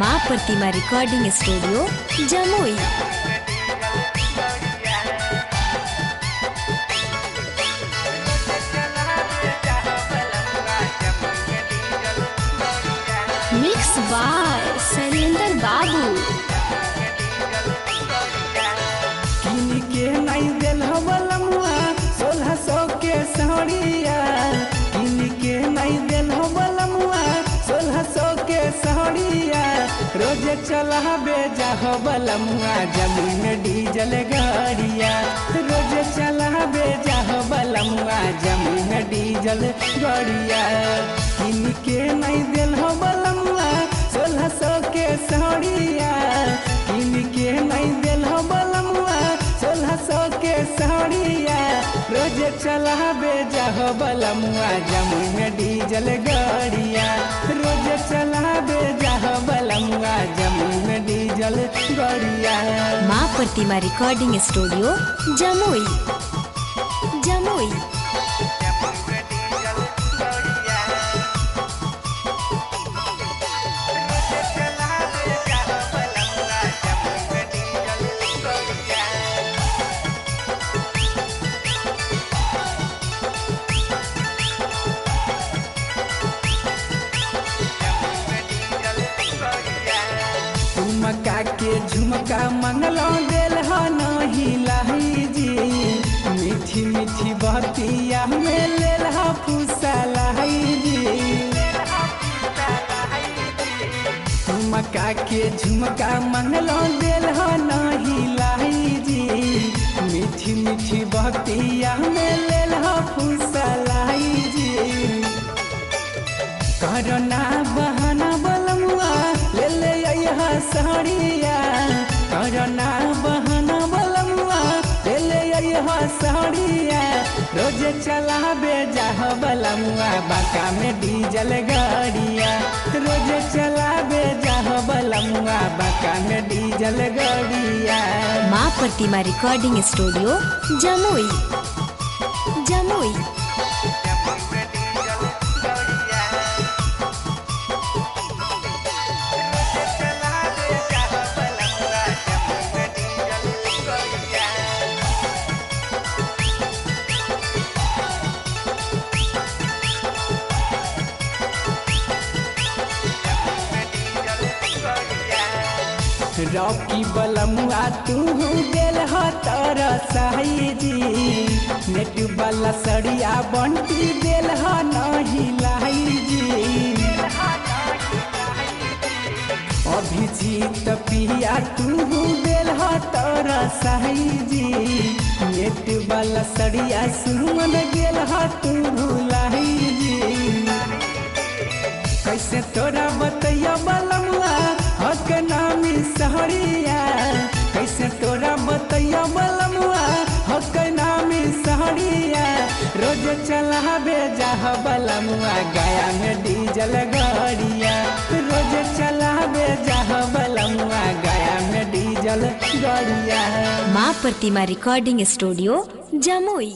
माँ Pratima recording studio Jamui. Mix by Shailendra Babu. के नहीं दिल बलमुआ 1600 के सहरिया, के नहीं दिल बलमुआ 1600 के सहरिया। रोज चला बेजा हो बलमुआ जमुई में डीजल गाड़िया, रोज चला बेजा हो बलमुआ जमुई में डीजल गाड़िया। के नहीं दिल बलमुआ 1600 के सहरिया, के नहीं दिल बलमुआ 1600 के सहरिया। रोज चला बेजा हो बलमुआ जमुई में डीजल गाड़िया, रोज चला बेजा हो बलमुआ जमुई में डीजल गाड़िया। Maa Pratima recording studio Jamui Jamui. झुमका के झुमका मंगलो दिल हो नहीं लाही जी, मीठी मीठी बतिया में लेल हो फूसा लाही जी। झुमका के झुमका मंगलो दिल हो नहीं लाही जी, मीठी मीठी बतिया में लेल हो फूसा लाही जी। करना बहाना बलमुआ ले ले सहरिया, करना बहाना बलमुआ ले ले सहरिया। रोज चला बेजा हो बलमुआ बाका में डीजल गाड़िया, रोज चला बेजा हो बलमुआ बाका में डीजल गाड़िया। Maa Pratima recording studio Jamui Jamui. Rocky बलमुआ तू दिल हो तारा साही जी, नेट वाला सड़िया बंटी दिल हो नहीं लाई जी। अभिजीत पिया तू दिल हो तारा साही जी, नेट वाला सड़िया सुमन गेल हो तू लाई जी। कैसे तोरा बतैया बलमुआ हक नामी सहरिया, कैसे तोरा बतैया बलमुआ हक नामी सहरिया। रोज चला बेजा हो बलमुआ गया में डीजल गाड़िया, रोज चला बेजा हो बलमुआ गया में डीजल गाड़िया। Maa Pratima recording studio Jamui.